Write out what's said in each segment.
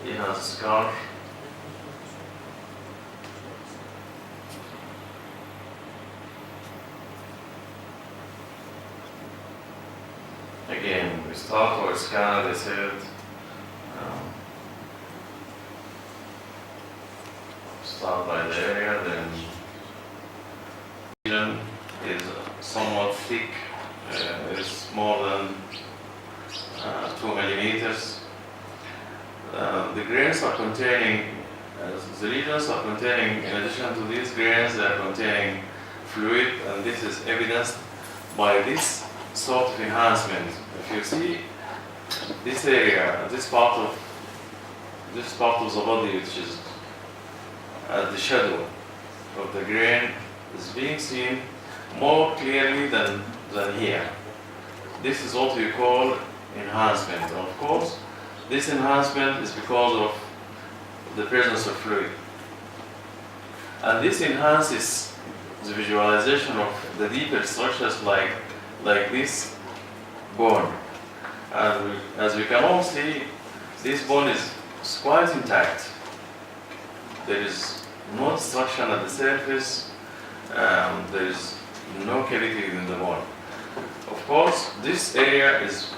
He has a scar. Again, we start our scan, as I said. Start by the area, then region is somewhat thick, it's more than 2 millimeters. The grains are containing, the regions are containing, in addition to these grains, they are containing fluid, and this is evidenced by this sort of enhancement. If you see this area, this part of the body, which is at the shadow of the grain, is being seen more clearly than here. This is what we call enhancement. And of course, this enhancement is because of the presence of fluid. And this enhances the visualization of the deeper structures like this bone. And as we can all see, this bone is quite intact. There is no obstruction at the surface, there is no cavity in the bone. Of course, this area is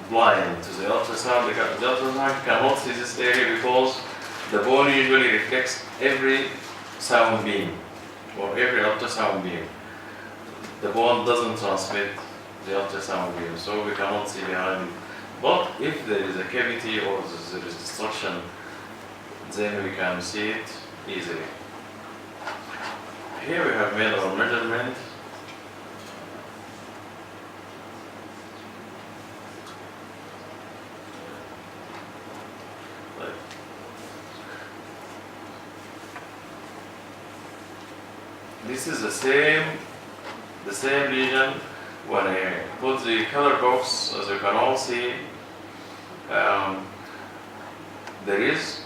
blind to the ultrasound. The ultrasound cannot see this area because the bone usually reflects every sound beam or every ultrasound beam. The bone doesn't transmit the ultrasound beam, so we cannot see behind it. But if there is a cavity or there is destruction, then we can see it easily. Here we have made our measurement. This is the same lesion. When I put the color box, as you can all see, there is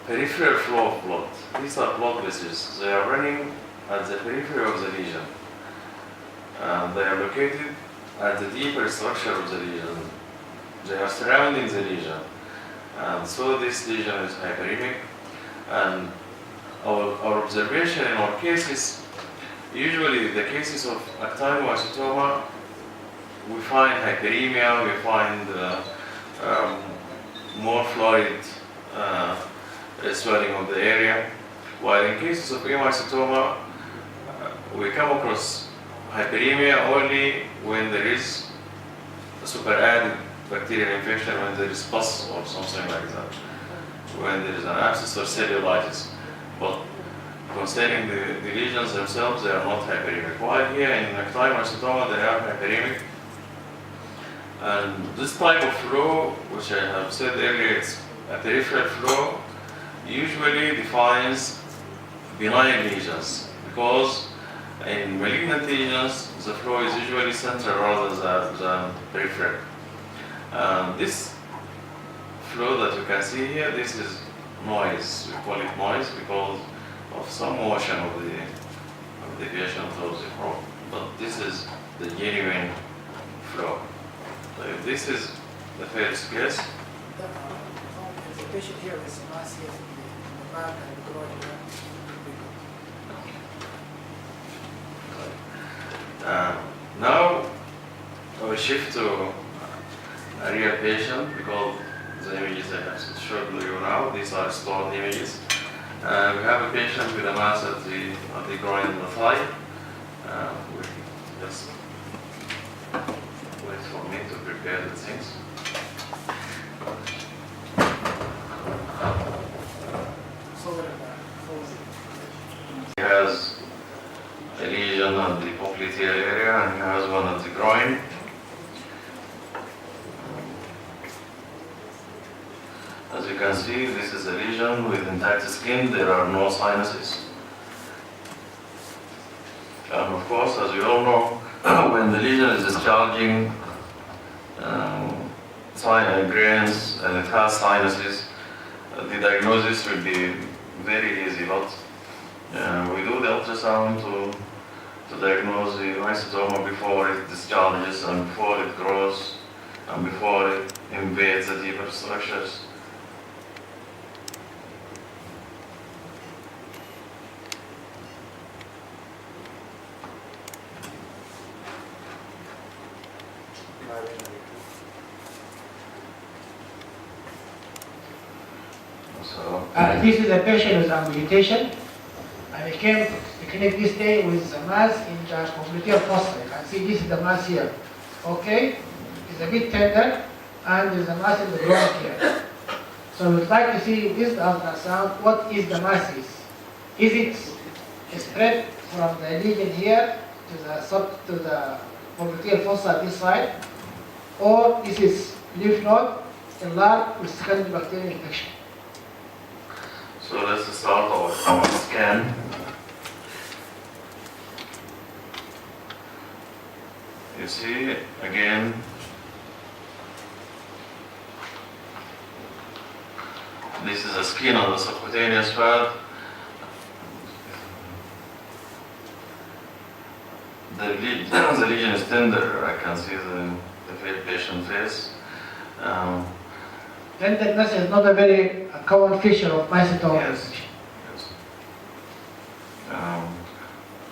peripheral flow of blood. These are blood vessels. They are running at the periphery of the lesion. They are located at the deeper structure of the lesion. They are surrounding the lesion. And so this lesion is hyperemic. And our observation in our cases, usually the cases of actinic mycetoma, we find hyperemia, we find more fluid swelling of the area, while in cases of mycetoma, we come across hyperemia only when there is a superadded bacterial infection, when there is pus or something like that, when there is an abscess or cellulitis. But concerning the lesions themselves, they are not hyperemic. While here in actinic mycetoma, they are hyperemic. And this type of flow, which I have said earlier, it's a peripheral flow, usually defines benign lesions, because in malignant lesions, the flow is usually central rather than peripheral. This flow that you can see here, this is noise. We call it noise because of some motion of the deviation towards the flow. But this is the genuine flow. So if this is the first case. The patient here is massive in the back and the groin. Now I will shift to a real patient because the images I have showed you now, these are stored images. We have a patient with a mass at the groin and the thigh. We just wait for me to prepare the things. He has a lesion at the popliteal area and he has one at the groin. As you can see, this is a lesion with intact skin. There are no sinuses. And of course, as we all know, when the lesion is discharging grains and it has sinuses, the diagnosis will be very easy. But we do the ultrasound to diagnose the mycetoma before it discharges and before it grows and before it invades the deeper structures. This is a patient with amputation, and he came to the clinic this day with a mass in the popliteal fossa. You can see this is the mass here. Okay, it's a bit tender, and there's a mass in the groin here. So we'd like to see this ultrasound. What is the mass? Is it spread from the lesion here to the popliteal fossa this side, or this is lymph node enlarged with secondary bacterial infection? So let's start our scan. You see, again, this is the skin on the subcutaneous fat. The lesion is tender. I can see the patient face. Tenderness is not a very common feature of mycetoma. Yes.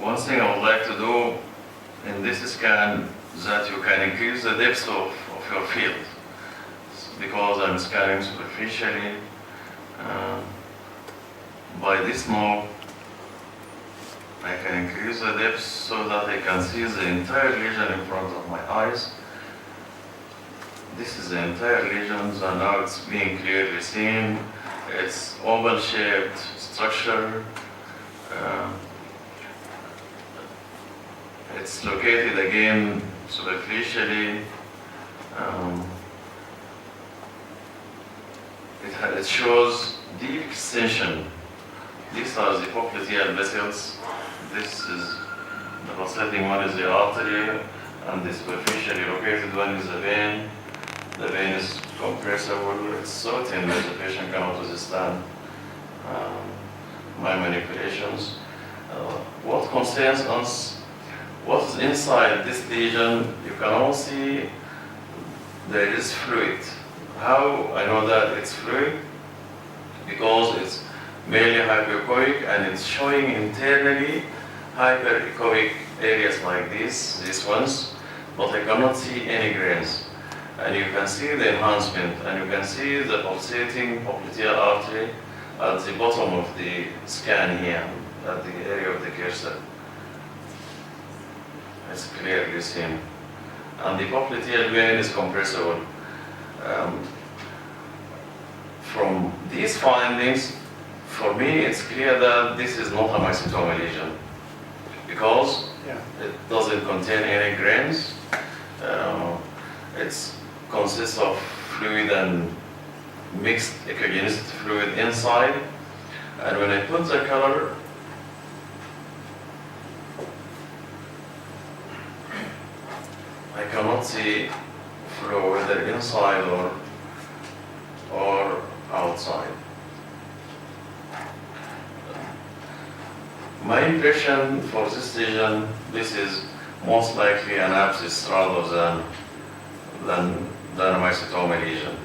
One thing I would like to do in this scan is that you can increase the depth of your field, because I'm scanning superficially. By this knob, I can increase the depth so that I can see the entire lesion in front of my eyes. This is the entire lesion, and now it's being clearly seen. It's oval-shaped structure. It's located again superficially. It shows deep extension. These are the popliteal vessels. This is the pulsating one is the artery, and the superficially located one is the vein. The vein is compressible. It's so thin that the patient cannot withstand my manipulations. What concerns us, what is inside this lesion, you can all see there is fluid. How I know that it's fluid? Because it's mainly hyperechoic, and it's showing internally hyperechoic areas like these ones, but I cannot see any grains. And you can see the enhancement, and you can see the pulsating popliteal artery at the bottom of the scan here, at the area of the cursor. It's clearly seen. And the popliteal vein is compressible. From these findings, for me, it's clear that this is not a mycetoma lesion, because it doesn't contain any grains. It consists of fluid and mixed echogenicity fluid inside. And when I put the color, I cannot see flow whether inside or outside. My impression for this lesion, this is most likely an abscess rather than a mycetoma lesion.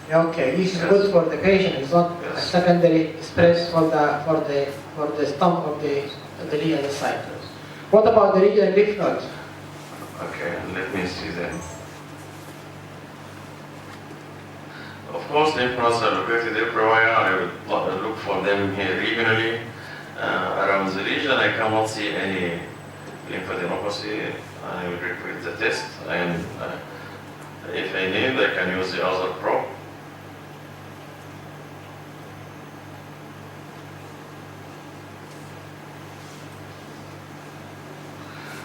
Okay, this is good for the patient. It's not a secondary spread for the stump of the lesion site. What about the regional lymph node? Okay, let me see them. Of course, lymph nodes are located everywhere. I would look for them here regionally. Around the region, I cannot see any lymphadenopathy. I will repeat the test, and if I need, I can use the other probe.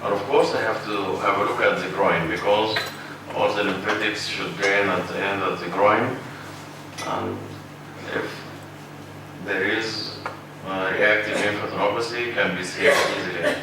And of course, I have to have a look at the groin, because all the lymphatics should drain at the end of the groin. And if there is reactive lymphadenopathy, can be seen easily.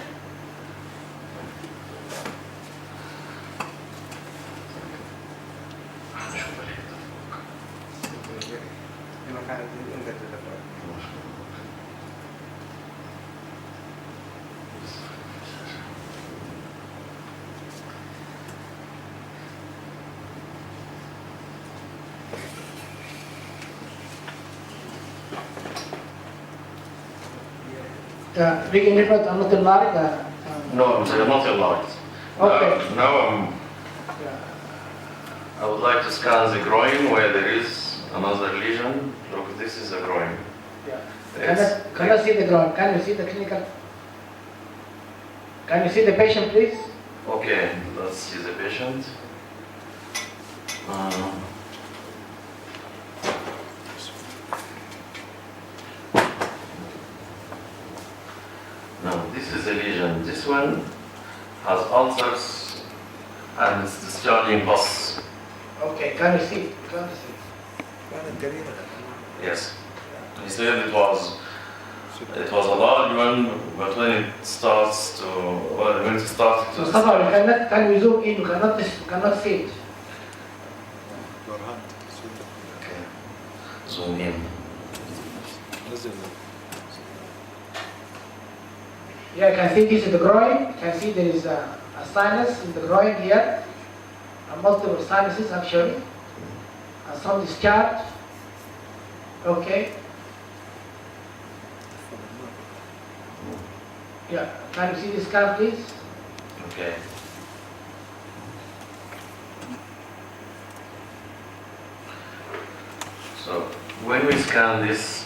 The regional lymph nodes are not enlarged? No, they are not enlarged. Okay. Now I would like to scan the groin where there is another lesion. Look, this is a groin. Yeah. Can you see the ground? Can you see the clinical? Can you see the patient, please? Okay, let's see the patient. Now, this is a lesion. This one has ulcers and it's discharging pus. Okay, can you see? Can you see? Yes. He said it was a large one, but when it starts to, well, when it starts to... Mustafa, can we zoom in? You cannot see it. Okay. Zoom in. Yeah, you can see this is the groin. You can see there is a sinus in the groin here. Multiple sinuses actually. And some discharge. Okay. Yeah, can you see this scan, please? Okay. So when we scan this,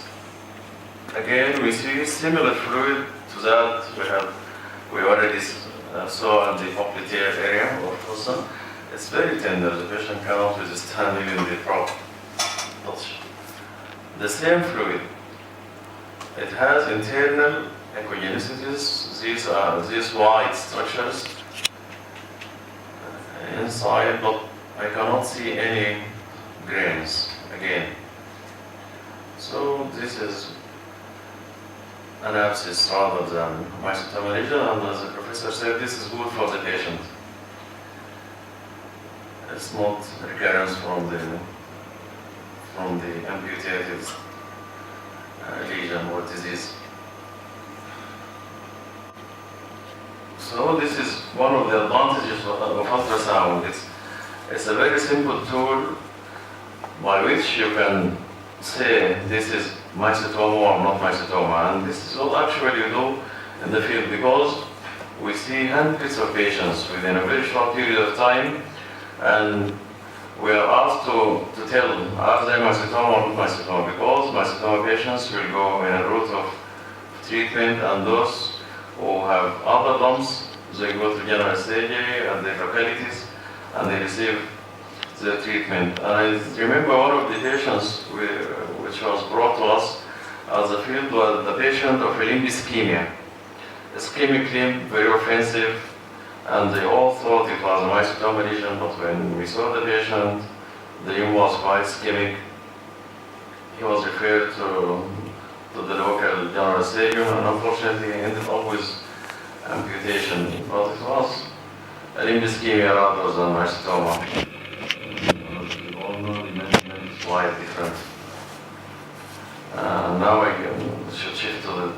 again we see similar fluid to that we already saw in the popliteal area or fossa. It's very tender. The patient cannot withstand even the proper touch. The same fluid. It has internal echogenicities. These white structures inside, but I cannot see any grains again. So this is an abscess rather than mycetoma lesion, and as the professor said, this is good for the patient. It's not recurrence from the amputated lesion or disease. So this is one of the advantages of ultrasound. It's a very simple tool by which you can say this is mycetoma or not mycetoma, and this is all actually you do in the field because we see hundreds of patients within a very short period of time, and we are asked to tell are they mycetoma or not mycetoma, because mycetoma patients will go in a route of treatment, and those who have other lumps, they go to general surgery and the localities and they receive the treatment. And I remember one of the patients which was brought to us as a field was the patient of limb ischemia. Ischemic limb, very offensive, and they all thought it was a mycetoma lesion, but when we saw the patient, the limb was quite ischemic. He was referred to the local general surgeon, and unfortunately ended up with amputation, but it was a limb ischemia rather than mycetoma. We all know the measurement is quite different. Now I should shift to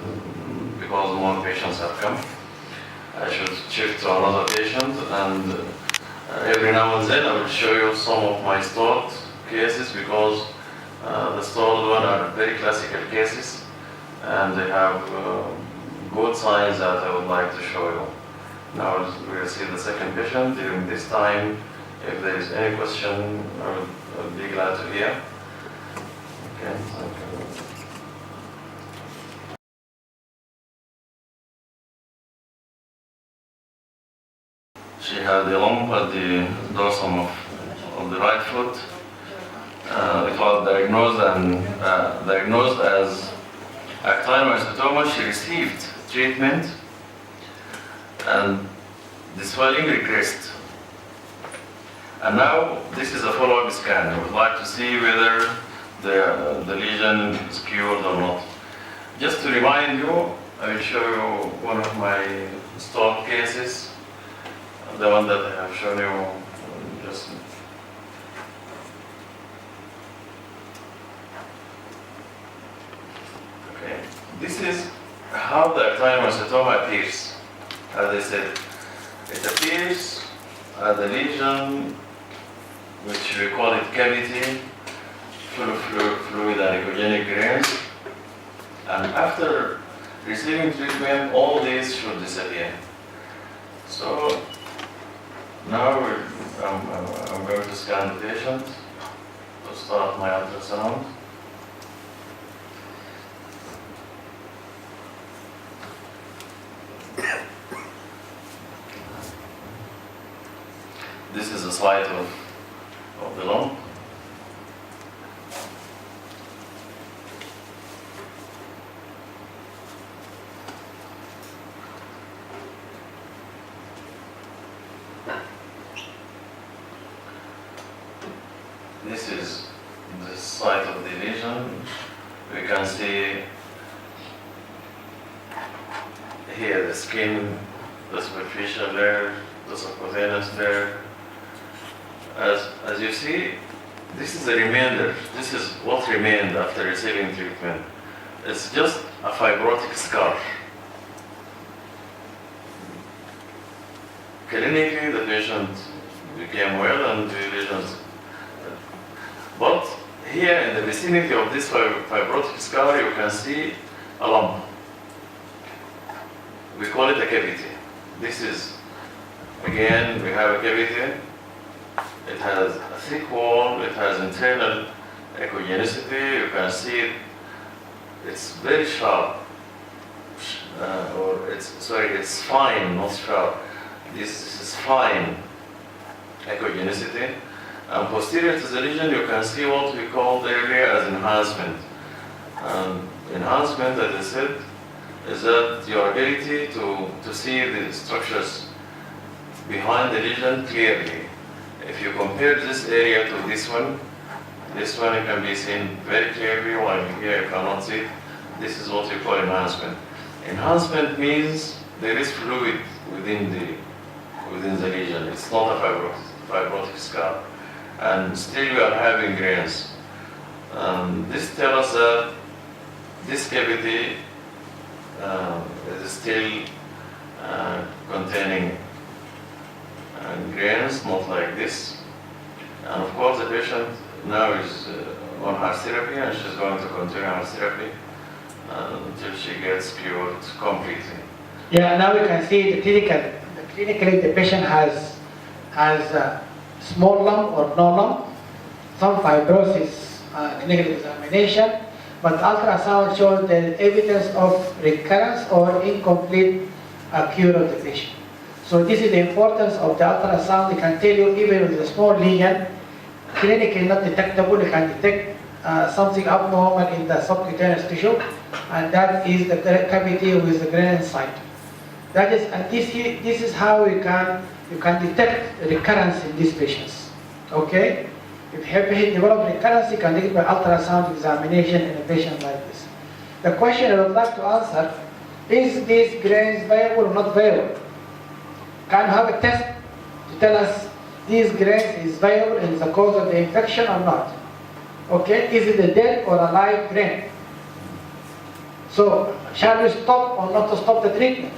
because more patients have come, I should shift to another patient, and every now and then I will show you some of my stored cases, because the stored one are very classical cases, and they have good signs that I would like to show you. Now we will see the second patient. During this time, if there is any question, I would be glad to hear. Okay, thank you. She had a lump at the dorsum of the right foot. It was diagnosed as actinic mycetoma. She received treatment, and the swelling regressed. And now this is a follow-up scan. I would like to see whether the lesion is cured or not. Just to remind you, I will show you one of my stored cases, the one that I have shown you just. Okay, this is how the actinic mycetoma appears. As I said, it appears as a lesion, which we call it cavity, full of fluid and echogenic grains. And after receiving treatment, all these should disappear. So now I'm going to scan the patient to start my ultrasound. This is a slide of the lung. This is the site of the lesion. We can see here the skin, the superficial layer, the subcutaneous layer. As you see, this is the remainder. This is what remained after receiving treatment. It's just a fibrotic scar. Clinically, the patient became well and the lesions. But here in the vicinity of this fibrotic scar, you can see a lump. We call it a cavity. This is, again, we have a cavity. It has a thick wall, it has internal echogenicity. You can see it. It's very sharp, it's fine, not sharp. This is fine echogenicity. And posterior to the lesion, you can see what we called earlier as enhancement. Enhancement, as I said, is that your ability to see the structures behind the lesion clearly. If you compare this area to this one it can be seen very clearly, while here you cannot see it. This is what we call enhancement. Enhancement means there is fluid within the lesion. It's not a fibrotic scar. And still we are having grains. This tells us that this cavity is still containing grains, not like this. And of course the patient now is on her therapy, and she's going to continue her therapy until she gets cured completely. Yeah, now we can see the clinically the patient has a small lump or no lump, some fibrosis, clinical examination, but ultrasound shows there is evidence of recurrence or incomplete cure of the patient. So this is the importance of the ultrasound. It can tell you even with a small lesion, clinically not detectable, it can detect something abnormal in the subcutaneous tissue, and that is the cavity with the grain inside. That is, and this is how you can detect recurrence in these patients. Okay, if you have developed recurrence, you can detect by ultrasound examination in a patient like this. The question I would like to answer is: these grains viable or not viable? Can you have a test to tell us these grains is viable and is the cause of the infection or not? Okay, is it a dead or a live grain? So, shall we stop or not to stop the treatment?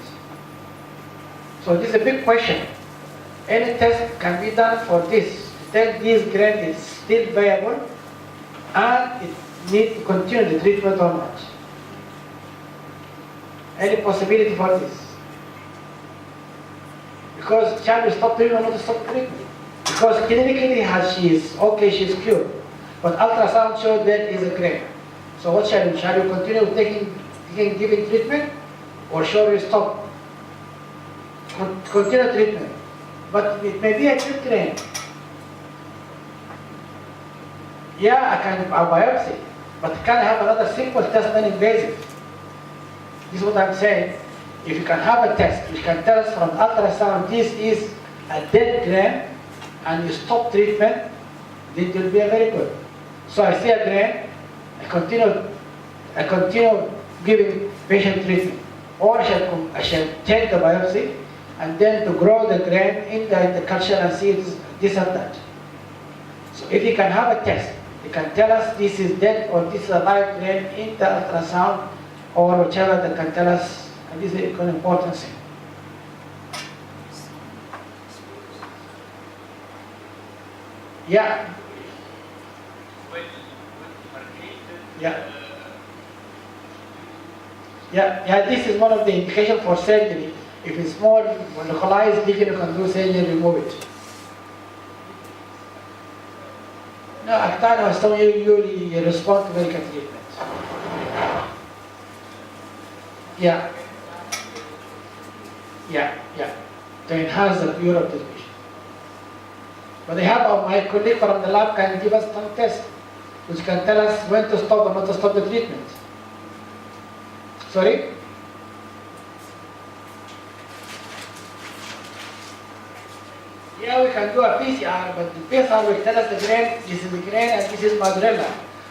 So this is a big question. Any test can be done for this, to tell this grain is still viable and it needs to continue the treatment or not. Any possibility for this? Because shall we stop treatment or not to stop treatment? Because clinically she is okay, she is cured. But ultrasound showed that is a grain. So what shall we? Shall we continue giving treatment, or shall we stop? Continue treatment. But it may be a acute grain. Yeah, I can have biopsy, but can I have another simple test non-invasive? This is what I'm saying. If you can have a test which can tell us from ultrasound this is a dead grain and you stop treatment, it will be very good. So I see a grain, I continue giving patient treatment, or I shall take the biopsy and then to grow the grain in the culture and see this and that. So if you can have a test, you can tell us this is dead or this is a live grain in the ultrasound or whichever that can tell us, and this is an important thing. Yeah. Yeah, this is one of the indications for surgery. If it's more localized lesion, you can do surgery and remove it. No, Actano is telling you respond to medical treatment. Yeah. To enhance the cure of the patient. But my colleague from the lab can give us some test, which can tell us when to stop or not to stop the treatment. Sorry? Yeah, we can do a PCR, but the PCR will tell us the grain, this is the grain and this is mozzarella.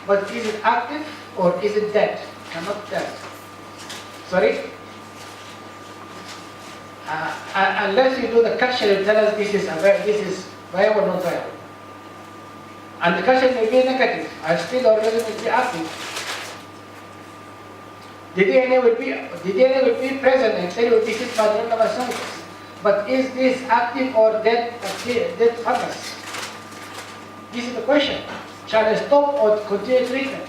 But is it active or is it dead? Cannot tell. Sorry? Unless you do the culture, it tell us this is viable or not viable. And the culture may be negative, and still organism will be active. The DNA will be present and tell you this is mozzarella mycetoma. But is this active or dead fungus? This is the question. Shall I stop or continue treatment?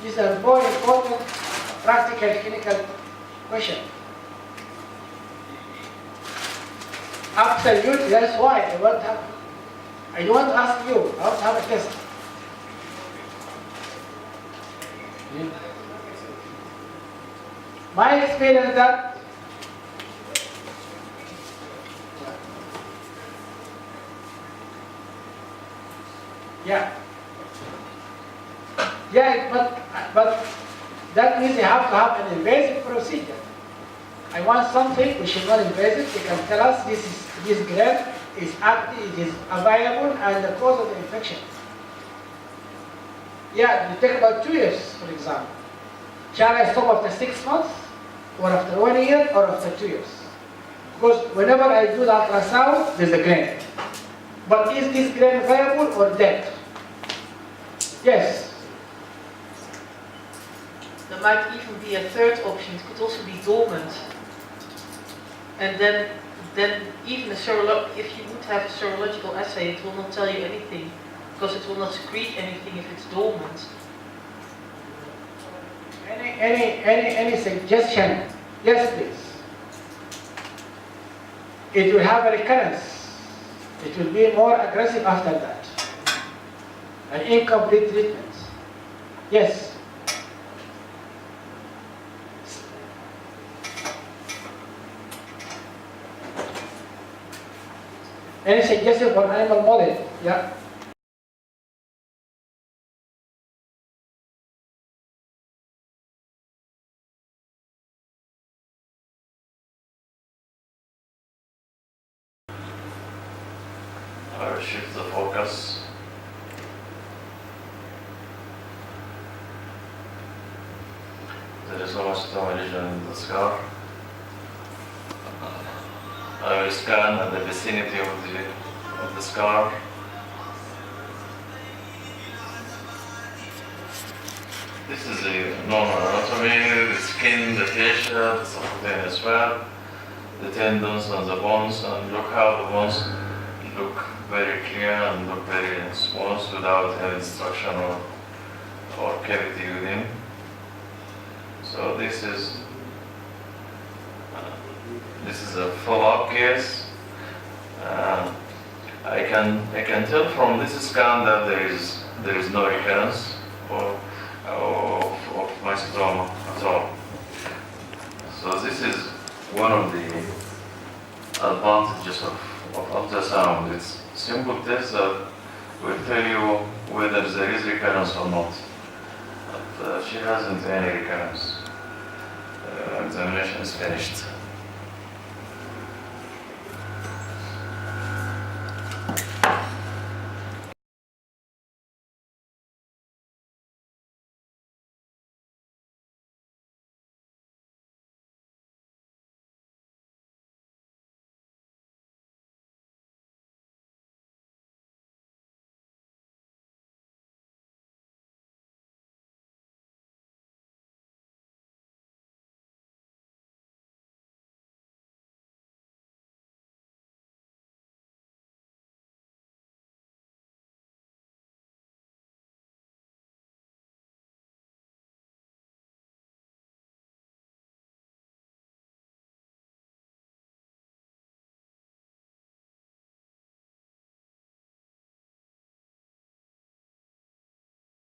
This is a very important practical clinical question. Absolutely, that's why I don't want to ask you, I want to have a test. My experience that but that means you have to have an invasive procedure. I want something which is not invasive. They can tell us this grain is active, it is available, and the cause of the infection. Yeah, it take about 2 years, for example. Shall I stop after 6 months, or after 1 year, or after 2 years? Because whenever I do the ultrasound, there's a grain. But is this grain viable or dead? Yes. There might even be a third option. It could also be dormant. And then even if you would have a serological assay, it will not tell you anything, because it will not secrete anything if it's dormant. Any suggestion? Yes, please. It will have a recurrence. It will be more aggressive after that. An incomplete treatment. Yes. Any suggestion for animal model? Yeah. I will shift the focus. There is no mycetoma lesion in the scar. I will scan at the vicinity of the scar. This is the normal anatomy: the skin, the fascia, the subcutaneous fat, the tendons and the bones, and look how the bones look very clear and look very smooth without any destruction or cavity within. So this is a follow-up case. I can tell from this scan that there is no recurrence of mycetoma at all. So this is one of the advantages of ultrasound. It's simple test that will tell you whether there is recurrence or not. But she hasn't any recurrence. Examination is finished.